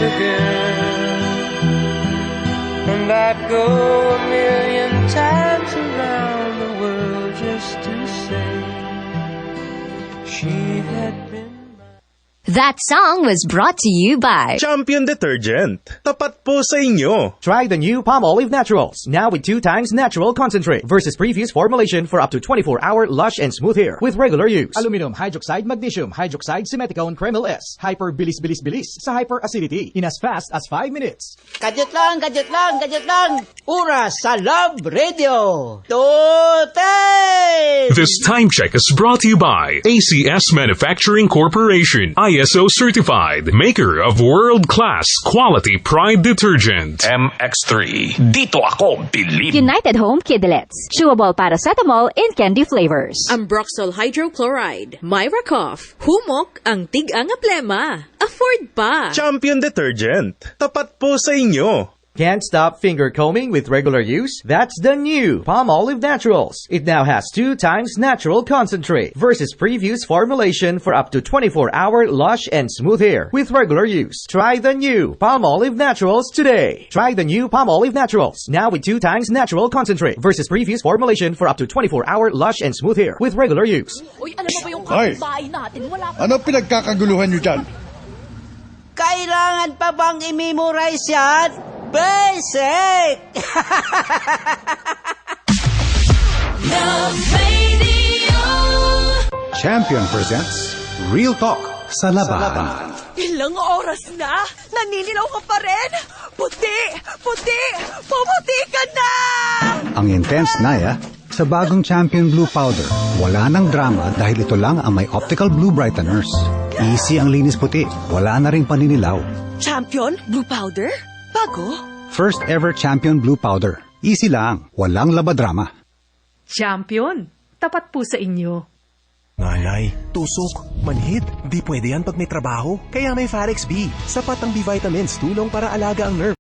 again. And I'd go a million times around the world just to say she had been. That song was brought to you by Champion Detergent. Tapat po sa inyo. Try the new Palmolive Naturals, now with 2 times natural concentrate versus previous formulation for up to 24-hour lush and smooth hair with regular use. Aluminum hydroxide magnesium hydroxide simeticone Kreml S. Hyper bilis sa hyperacidity in as fast as 5 minutes. Gadget lang! Oras sa Love Radio! Tote! This time check is brought to you by ACS Manufacturing Corporation, ISO certified, maker of world-class quality Pride detergent. MX3. Dito ako believe. United Home Kidlets, chewable paracetamol in candy flavors. Ambroxol hydrochloride, Myra Cough, humok ang tig-ang aplema. Afford pa. Champion Detergent. Tapat po sa inyo. Can't stop finger combing with regular use? That's the new Palmolive Naturals. It now has 2 times natural concentrate versus previous formulation for up to 24-hour lush and smooth hair with regular use. Try the new Palmolive Naturals today. Try the new Palmolive Naturals, now with 2 times natural concentrate versus previous formulation for up to 24-hour lush and smooth hair with regular use. Uy, alam mo ba yung kapitbahay natin? Wala pa. Ano pinagkakaguluhan nyo dyan? Kailangan pa bang i-memorize yan? Basic! Love Radio! Champion presents Real Talk sa Labahan. Ilang oras na? Naninilaw ka pa rin? Puti! Pumuti ka na! Ang intense Naya sa bagong Champion Blue Powder. Wala nang drama dahil ito lang ang may optical blue brighteners. Easy ang linis puti. Wala na ring paninilaw. Champion Blue Powder? Bago? First ever Champion Blue Powder. Easy lang. Walang labadrama. Champion, tapat po sa inyo. Nanay, tusok, manhid. Di pwede yan pag may trabaho. Kaya may Farex B. Sapat ang B-vitamins, tulong para alaga ang nerve.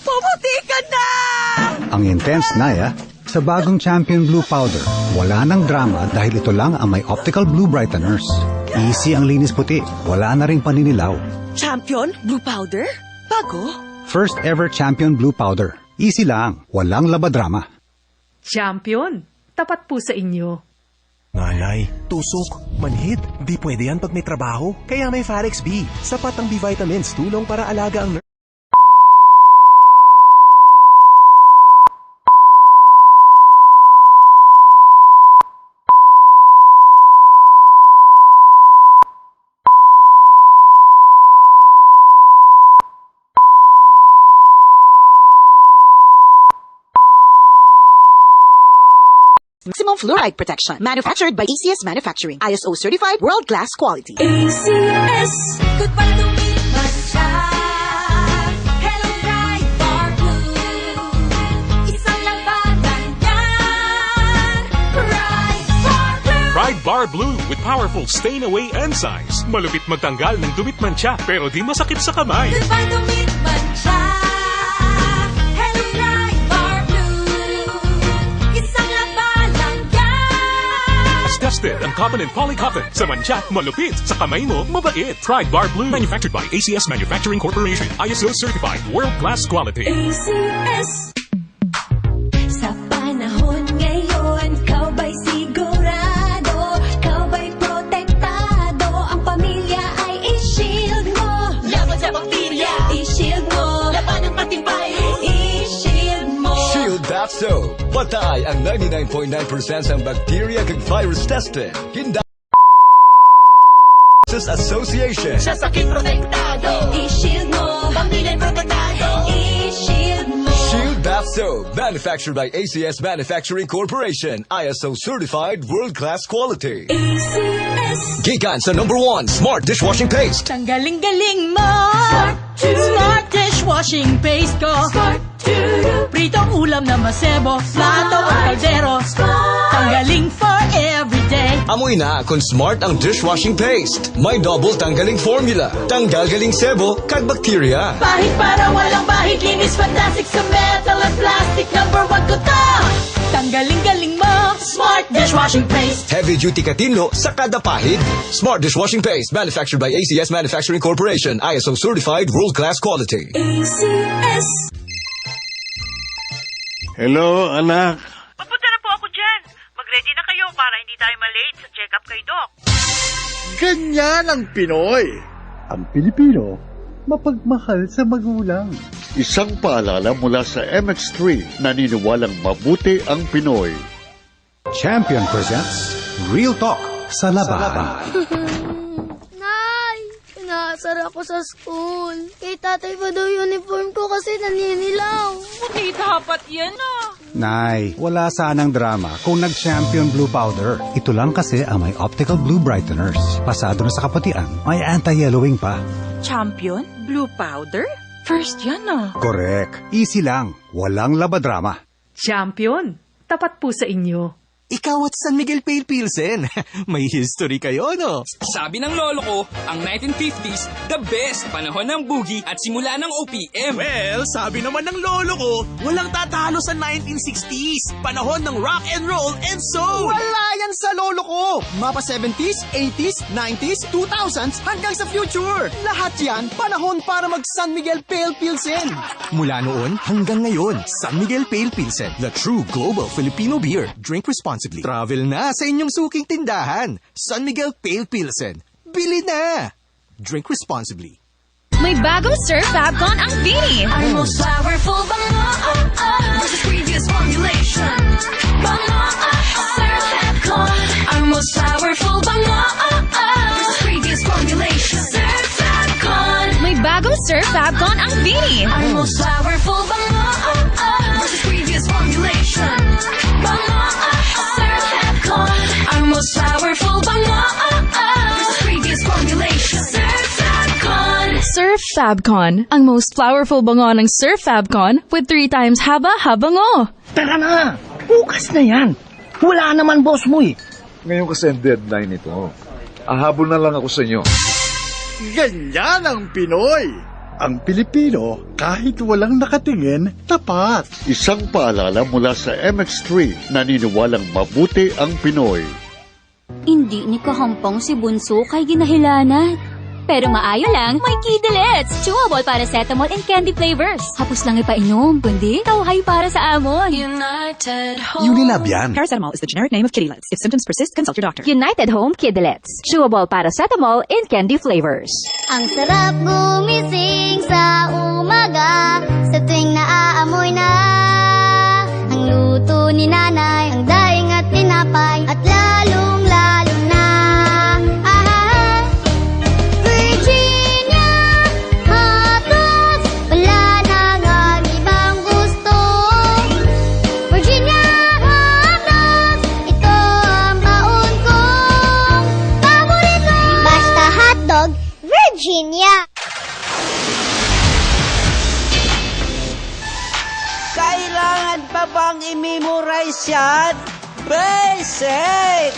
Pumuti ka na! Ang intense Naya sa bagong Champion Blue Powder. Wala nang drama dahil ito lang ang may optical blue brighteners. Easy ang linis puti. Wala na ring paninilaw. Champion Blue Powder? Bago? First ever Champion Blue Powder. Easy lang. Walang labadrama. Champion, tapat po sa inyo. Nanay, tusok, manhid. Di pwede yan pag may trabaho. Kaya may Farex B. Sapat ang B-vitamins, tulong para alaga ang nerve. Maximum fluoride protection. Manufactured by ACS Manufacturing. ISO certified, world-class quality. ACS. Goodbye to me, Mancha. Hello, Pride Bar Blue. Isang labanan yan. Pride Bar Blue. Pride Bar Blue with powerful stain-away enzymes. Malupit magtanggal ng dumit mancha pero di masakit sa kamay. Goodbye to me, Mancha. Hello, Pride Bar Blue. Isang tested ang cotton and polycotton. Sa mancha, malupit. Sa kamay mo, mabait. Pride Bar Blue. Manufactured by ACS Manufacturing Corporation. ISO certified. World-class quality. ACS. Sa panahon ngayon, kau ba'y sigurado? Kau ba'y protektado? Ang pamilya ay i-shield mo. Laban sa bakterya, i-shield mo. Laban ng patimpay, i-shield mo. Shield That Soap. Patay ang 99.9% ng bacteria kag virus tested. Hinda Association. Sa sakit protektado, i-shield mo. Pamilya protektado, i-shield mo. Shield Bath Soap. Manufactured by ACS Manufacturing Corporation. ISO certified, world-class quality. ACS. Gigan sa #1 Smart Dishwashing Paste. Ang galing-galing mo. Smart Dish dishwashing paste ko. Pritong ulam na masebo, plato o kaldero. Tanggaling for everyday. Amoy na kung Smart ang dishwashing paste. May double tanggaling formula. Tanggal galing sebo, kag bacteria. Pahit para walang bahid, linis fantastic sa metal at plastic. Number 1 ko to. Tanggaling-galing mo, Smart dishwashing paste. Heavy duty katino sa kada pahid. Smart dishwashing paste, manufactured by ACS Manufacturing Corporation. ISO certified, world-class quality. ACS. Hello, anak. Papunta na po ako dyan. Mag-ready na kayo para hindi tayo malate sa check-up kay Doc. Ganyan ang Pinoy. Ang Pilipino, mapagmahal sa magulang. Isang paalala mula sa MX3, naniniwalang mabuti ang Pinoy. Champion presents Real Talk sa labahan. Nay, inaasar ako sa school. Kay tatay pa daw uniform ko kasi naninilaw. Hindi dapat yan ah. Nay, wala sanang drama kung nag-Champion Blue Powder. Ito lang kasi ang may optical blue brighteners. Pasado na sa kapatian, may anti-yellowing pa. Champion? Blue powder? First yan ah. Correct. Easy lang. Walang labadrama. Champion, tapat po sa inyo. Ikaw at San Miguel Pale Pilsen. May history kayo, no? Sabi ng lolo ko, ang 1950s, the best panahon ng boogie at simula ng OPM. Well, sabi naman ng lolo ko, walang tatalo sa 1960s. Panahon ng rock and roll and soul. Wala yan sa lolo ko. Mapa 70s, 80s, 90s, 2000s, hanggang sa future. Lahat yan, panahon para mag San Miguel Pale Pilsen. Mula noon hanggang ngayon, San Miguel Pale Pilsen, the true global Filipino beer. Drink responsibly. Travel na sa inyong suking tindahan. San Miguel Pale Pilsen. Bili na! Drink responsibly. May bagong Surf Fabcon ang Vini. Our most powerful bango versus previous formulation. Bango Surf Fabcon. Our most powerful bango versus previous formulation. Surf Fabcon. May bagong Surf Fabcon ang Vini. Our most powerful bango versus previous formulation. Bango Surf Fabcon. Our most powerful bango versus previous formulation. Surf Fabcon. Surf Fabcon, ang most powerful bango ng Surf Fabcon with 3 times haba habango. Tara na! Bukas na yan. Wala naman boss mo eh. Ngayon kasi ang deadline ito. Ahabol na lang ako sa inyo. Ganyan ang Pinoy. Ang Pilipino, kahit walang nakatingin, tapat. Isang paalala mula sa MX3, naniniwalang mabuti ang Pinoy. Hindi ni kahampang si Bunso kay ginahilanat. Pero maayo lang, may Kidilets! Chewable paracetamol and candy flavors. Hapos lang ipainom, kundi tawhay para sa amon. United Home. Unilab yan. Paracetamol is the generic name of Kidilets. If symptoms persist, consult your doctor. United Home Kidilets. Chewable paracetamol and candy flavors. Ang sarap gumising sa umaga sa tuwing naaamoy na ang luto ni nanay, ang daing at tinapay at lalong-lalo na Virginia hotdogs, wala nang ang ibang gusto. Virginia hotdogs, ito ang baon kong paborito. Basta hotdog, Virginia. Kailangan pa bang i-memorize yan? Basic!